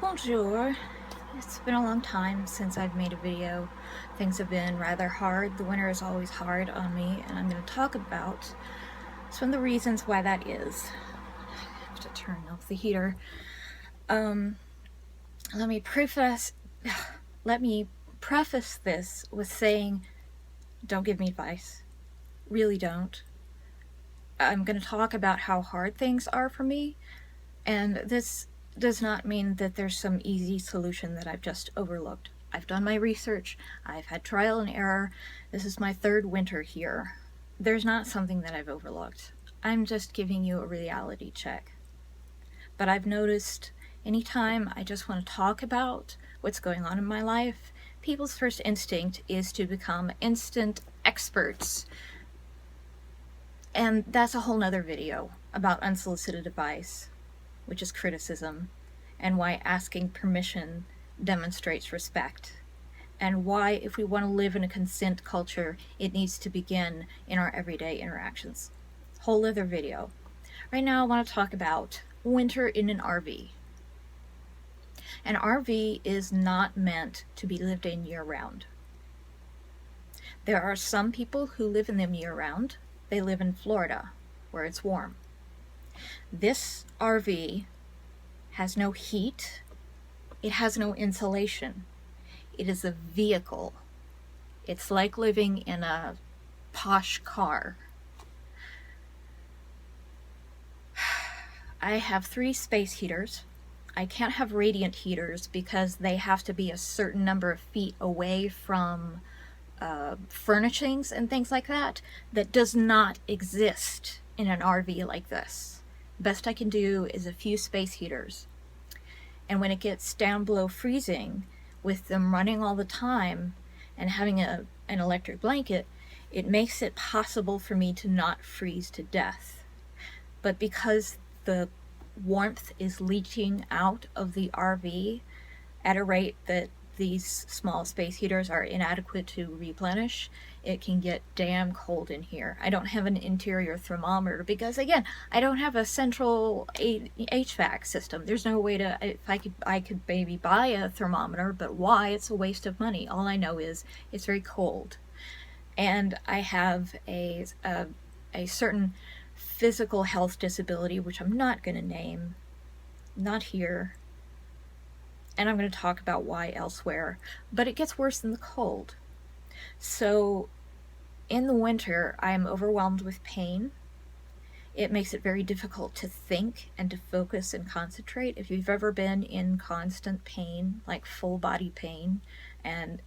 Bonjour. It's been a long time since I've made a video. Things have been rather hard. The winter is always hard on me, and I'm going to talk about some of the reasons why that is. I have to turn off the heater. Let me preface this with saying, don't give me advice. Really don't. I'm going to talk about how hard things are for me, and this does not mean that there's some easy solution that I've just overlooked. I've done my research, I've had trial and error, this is my third winter here. There's not something that I've overlooked. I'm just giving you a reality check. But I've noticed anytime I just want to talk about what's going on in my life, people's first instinct is to become instant experts. And that's a whole nother video about unsolicited advice, which is criticism, and why asking permission demonstrates respect, and why, if we want to live in a consent culture, it needs to begin in our everyday interactions. Whole other video. Right now I want to talk about winter in an RV. An RV is not meant to be lived in year-round. There are some people who live in them year-round. They live in Florida, where it's warm. This RV has no heat, it has no insulation. It is a vehicle. It's like living in a posh car. I have 3 space heaters. I can't have radiant heaters because they have to be a certain number of feet away from furnishings and things like that. That does not exist in an RV like this. Best I can do is a few space heaters. And when it gets down below freezing, with them running all the time and having an electric blanket, it makes it possible for me to not freeze to death. But because the warmth is leaching out of the RV at a rate that these small space heaters are inadequate to replenish, it can get damn cold in here. I don't have an interior thermometer because, again, I don't have a central HVAC system. There's no way to, if I could maybe buy a thermometer, but why? It's a waste of money. All I know is it's very cold. And I have a certain physical health disability, which I'm not going to name, not here, and I'm going to talk about why elsewhere, but it gets worse in the cold. So in the winter, I am overwhelmed with pain. It makes it very difficult to think and to focus and concentrate. If you've ever been in constant pain, like full body pain, and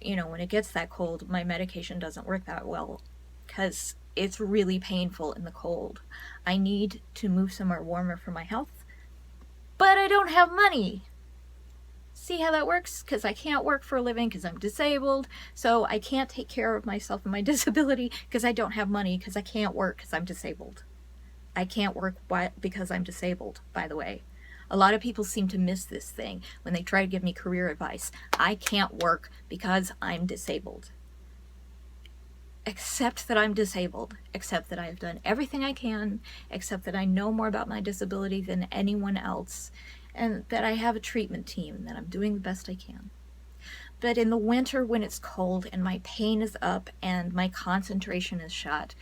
when it gets that cold, my medication doesn't work that well because it's really painful in the cold. I need to move somewhere warmer for my health, but I don't have money. See how that works? Because I can't work for a living because I'm disabled, so I can't take care of myself and my disability because I don't have money because I can't work because I'm disabled. I can't work because I'm disabled, by the way. A lot of people seem to miss this thing when they try to give me career advice. I can't work because I'm disabled. Accept that I'm disabled, accept that I have done everything I can, accept that I know more about my disability than anyone else, and that I have a treatment team, and that I'm doing the best I can. But in the winter, when it's cold and my pain is up and my concentration is shot,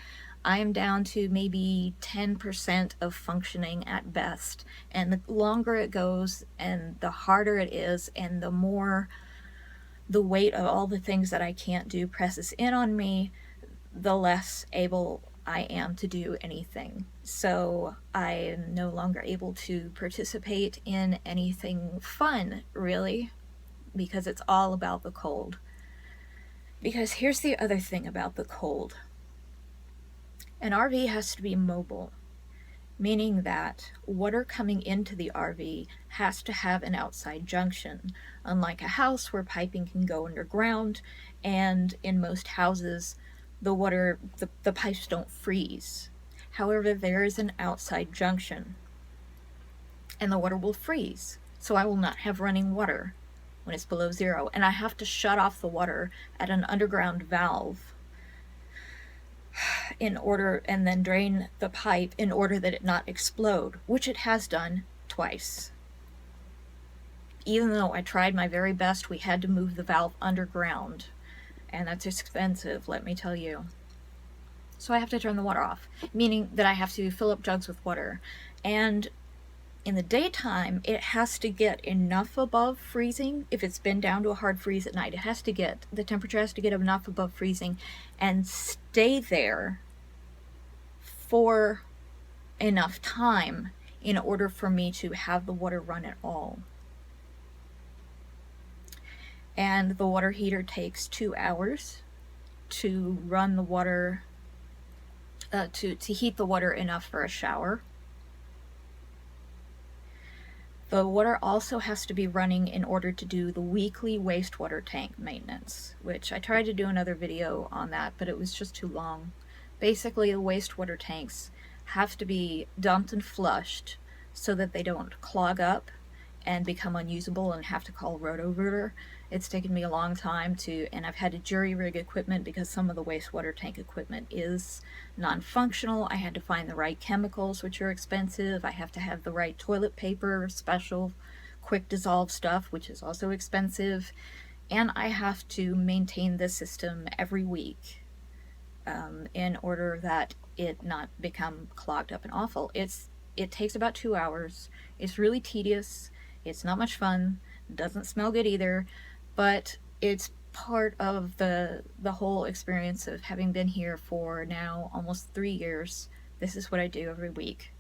I am down to maybe 10% of functioning at best. And the longer it goes and the harder it is and the more the weight of all the things that I can't do presses in on me, the less able I am to do anything. So I am no longer able to participate in anything fun, really, because it's all about the cold. Because here's the other thing about the cold. An RV has to be mobile, meaning that water coming into the RV has to have an outside junction, unlike a house where piping can go underground, and in most houses the water, the pipes don't freeze. However, there is an outside junction, and the water will freeze. So I will not have running water when it's below 0, and I have to shut off the water at an underground valve in order, and then drain the pipe in order that it not explode, which it has done twice. even though I tried my very best, we had to move the valve underground, and that's expensive, let me tell you. So I have to turn the water off, meaning that I have to fill up jugs with water. And in the daytime, it has to get enough above freezing. If it's been down to a hard freeze at night, the temperature has to get enough above freezing and stay there for enough time in order for me to have the water run at all. And the water heater takes 2 hours to run the water, to heat the water enough for a shower. The water also has to be running in order to do the weekly wastewater tank maintenance, which I tried to do another video on that, but it was just too long. Basically, the wastewater tanks have to be dumped and flushed so that they don't clog up and become unusable and have to call a roto-rooter. It's taken me a long time and I've had to jury rig equipment because some of the wastewater tank equipment is non-functional. I had to find the right chemicals, which are expensive. I have to have the right toilet paper, special quick dissolve stuff, which is also expensive. And I have to maintain this system every week in order that it not become clogged up and awful. It takes about 2 hours. It's really tedious. It's not much fun. It doesn't smell good either, but it's part of the whole experience of having been here for now almost 3 years. This is what I do every week.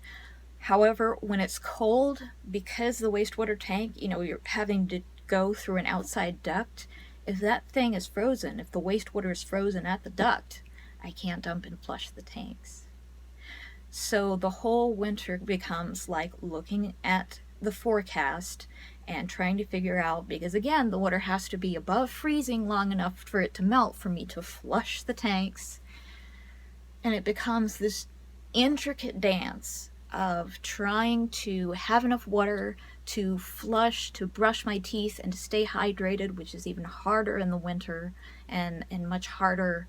However, when it's cold, because the wastewater tank, you're having to go through an outside duct, if that thing is frozen, if the wastewater is frozen at the duct, I can't dump and flush the tanks. So the whole winter becomes like looking at the forecast and trying to figure out, because again, the water has to be above freezing long enough for it to melt for me to flush the tanks. And it becomes this intricate dance of trying to have enough water to flush, to brush my teeth, and to stay hydrated, which is even harder in the winter and much harder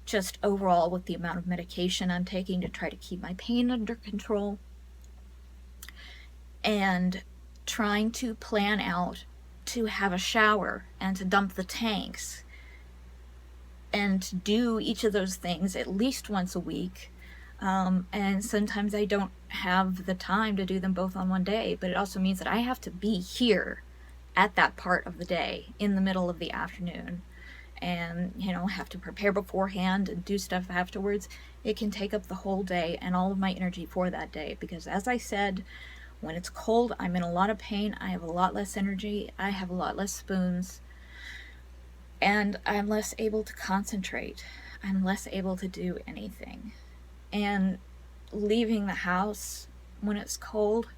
just overall with the amount of medication I'm taking to try to keep my pain under control. And trying to plan out to have a shower and to dump the tanks and to do each of those things at least once a week. And sometimes I don't have the time to do them both on one day, but it also means that I have to be here at that part of the day in the middle of the afternoon and, have to prepare beforehand and do stuff afterwards. It can take up the whole day and all of my energy for that day because, as I said, when it's cold, I'm in a lot of pain. I have a lot less energy. I have a lot less spoons. And I'm less able to concentrate. I'm less able to do anything. And leaving the house when it's cold,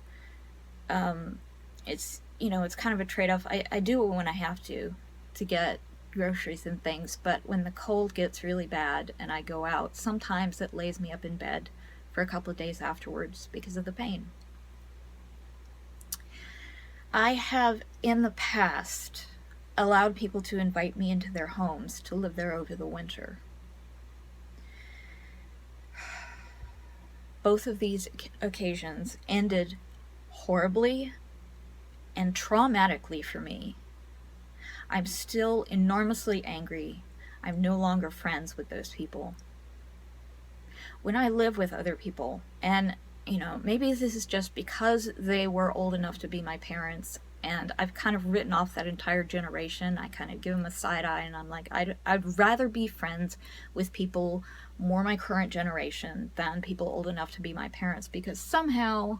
it's kind of a trade-off. I do it when I have to get groceries and things, but when the cold gets really bad and I go out, sometimes it lays me up in bed for a couple of days afterwards because of the pain. I have in the past allowed people to invite me into their homes to live there over the winter. Both of these occasions ended horribly and traumatically for me. I'm still enormously angry. I'm no longer friends with those people. When I live with other people, and maybe this is just because they were old enough to be my parents, and I've kind of written off that entire generation. I kind of give them a side eye, and I'm like, I'd rather be friends with people more my current generation than people old enough to be my parents, because somehow,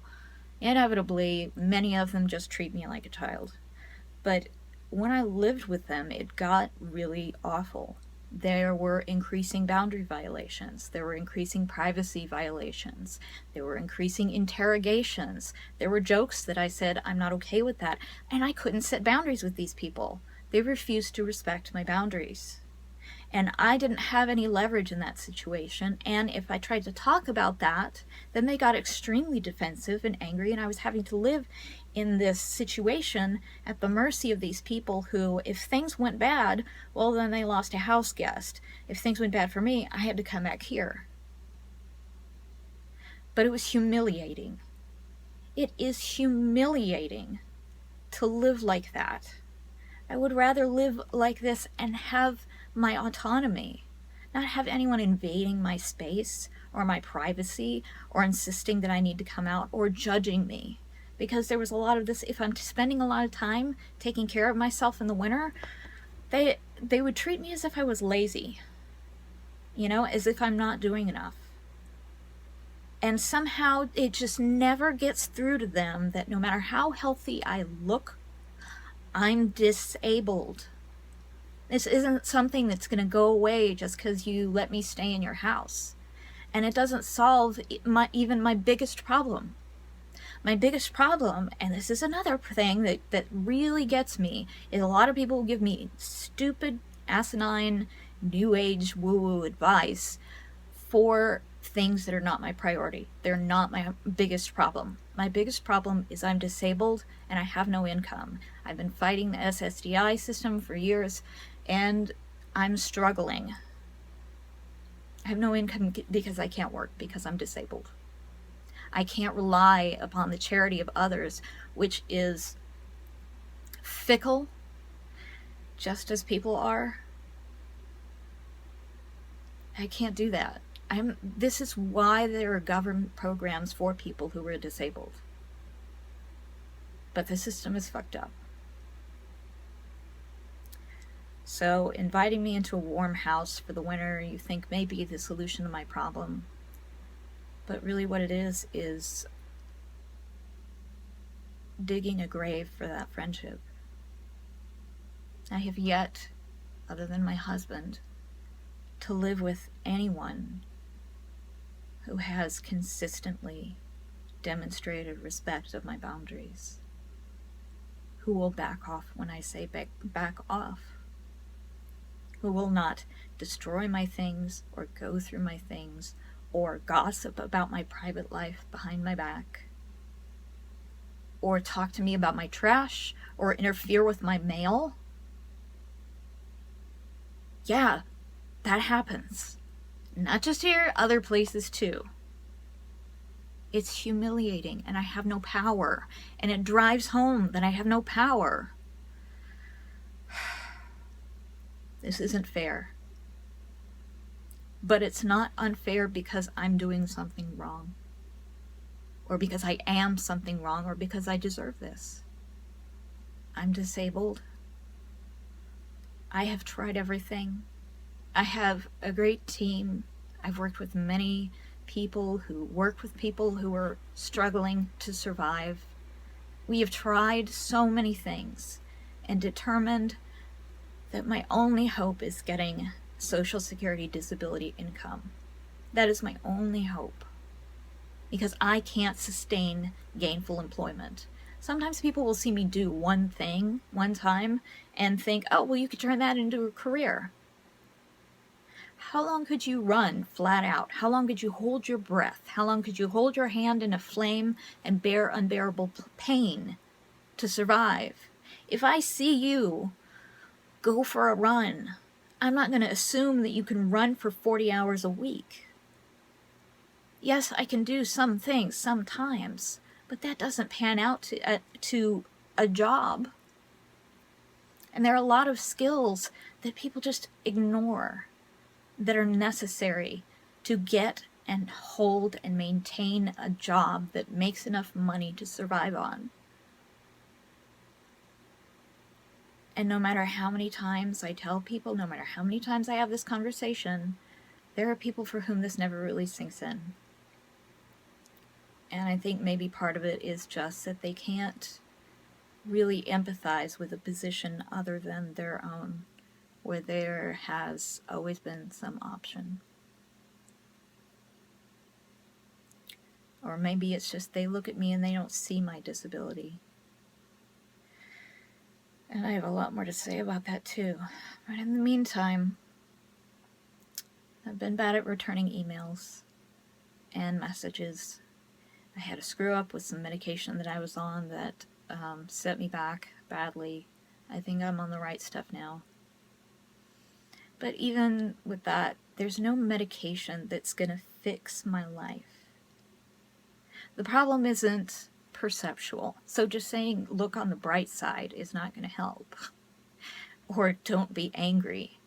inevitably, many of them just treat me like a child. But when I lived with them, it got really awful. There were increasing boundary violations. There were increasing privacy violations. There were increasing interrogations. There were jokes that I said, I'm not okay with that. And I couldn't set boundaries with these people. They refused to respect my boundaries. And I didn't have any leverage in that situation. And if I tried to talk about that, then they got extremely defensive and angry. And I was having to live in this situation at the mercy of these people who, if things went bad, well, then they lost a house guest. If things went bad for me, I had to come back here. But it was humiliating. It is humiliating to live like that. I would rather live like this and have my autonomy, not have anyone invading my space or my privacy or insisting that I need to come out or judging me. Because there was a lot of this, if I'm spending a lot of time taking care of myself in the winter, they would treat me as if I was lazy, you know, as if I'm not doing enough. And somehow it just never gets through to them that no matter how healthy I look, I'm disabled. This isn't something that's going to go away just because you let me stay in your house. And it doesn't solve even my biggest problem. My biggest problem, and this is another thing that really gets me, is a lot of people give me stupid, asinine, new age woo-woo advice for things that are not my priority. They're not my biggest problem. My biggest problem is I'm disabled and I have no income. I've been fighting the SSDI system for years and I'm struggling. I have no income because I can't work because I'm disabled. I can't rely upon the charity of others, which is fickle, just as people are. I can't do that. This is why there are government programs for people who are disabled. But the system is fucked up. So inviting me into a warm house for the winter, you think may be the solution to my problem. But really what it is digging a grave for that friendship. I have yet, other than my husband, to live with anyone who has consistently demonstrated respect of my boundaries, who will back off when I say back off, who will not destroy my things or go through my things or gossip about my private life behind my back, or talk to me about my trash or interfere with my mail. Yeah, that happens. Not just here, other places too. It's humiliating and I have no power, and it drives home that I have no power. This isn't fair. But it's not unfair because I'm doing something wrong, or because I am something wrong, or because I deserve this. I'm disabled. I have tried everything. I have a great team. I've worked with many people who work with people who are struggling to survive. We have tried so many things and determined that my only hope is getting Social Security disability income. That is my only hope, because I can't sustain gainful employment. Sometimes people will see me do one thing one time and think, oh, well, you could turn that into a career. How long could you run flat out? How long could you hold your breath? How long could you hold your hand in a flame and bear unbearable pain to survive? If I see you go for a run, I'm not going to assume that you can run for 40 hours a week. Yes, I can do some things sometimes, but that doesn't pan out to a job. And there are a lot of skills that people just ignore that are necessary to get and hold and maintain a job that makes enough money to survive on. And no matter how many times I tell people, no matter how many times I have this conversation, there are people for whom this never really sinks in. And I think maybe part of it is just that they can't really empathize with a position other than their own, where there has always been some option. Or maybe it's just they look at me and they don't see my disability. And I have a lot more to say about that too. But in the meantime, I've been bad at returning emails and messages. I had a screw up with some medication that I was on that set me back badly. I think I'm on the right stuff now. But even with that, there's no medication that's going to fix my life. The problem isn't perceptual. So just saying, look on the bright side is not going to help. Or don't be angry.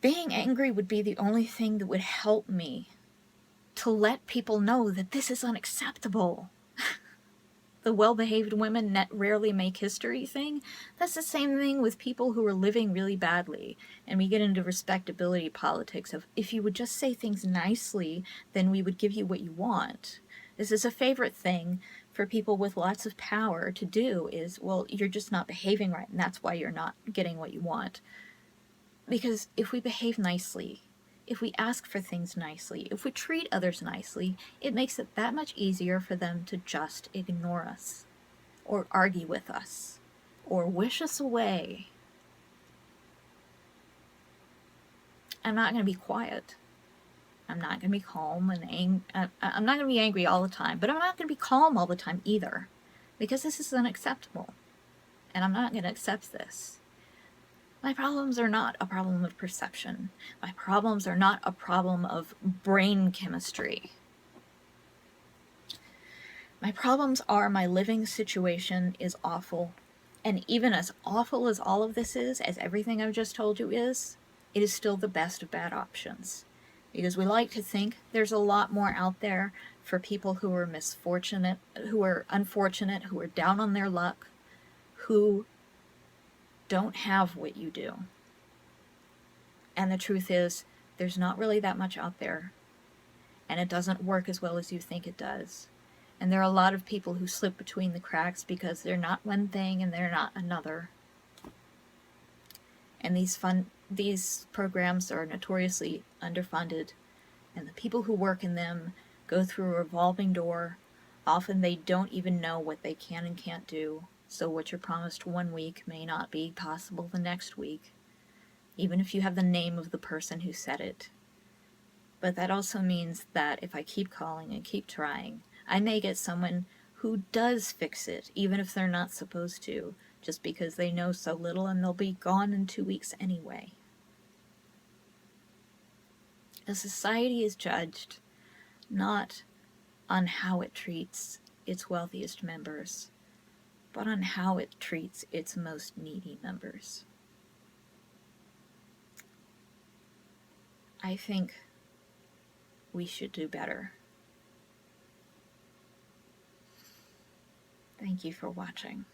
Being angry would be the only thing that would help me to let people know that this is unacceptable. The well-behaved women rarely make history thing, that's the same thing with people who are living really badly. And we get into respectability politics of, if you would just say things nicely, then we would give you what you want. This is a favorite thing for people with lots of power to do is, well, you're just not behaving right, and that's why you're not getting what you want. Because if we behave nicely, if we ask for things nicely, if we treat others nicely, it makes it that much easier for them to just ignore us, or argue with us, or wish us away. I'm not going to be quiet. I'm not going to be calm and I'm not going to be angry all the time, but I'm not going to be calm all the time either, because this is unacceptable, and I'm not going to accept this. My problems are not a problem of perception. My problems are not a problem of brain chemistry. My problems are my living situation is awful. And even as awful as all of this is, as everything I've just told you is, it is still the best of bad options. Because we like to think there's a lot more out there for people who are misfortunate, who are unfortunate, who are down on their luck, who don't have what you do. And the truth is, there's not really that much out there. And it doesn't work as well as you think it does. And there are a lot of people who slip between the cracks because they're not one thing and they're not another. And these programs are notoriously underfunded. And the people who work in them go through a revolving door. Often they don't even know what they can and can't do. So what you're promised one week may not be possible the next week, even if you have the name of the person who said it. But that also means that if I keep calling and keep trying, I may get someone who does fix it, even if they're not supposed to, just because they know so little and they'll be gone in 2 weeks anyway. A society is judged not on how it treats its wealthiest members, but on how it treats its most needy members. I think we should do better. Thank you for watching.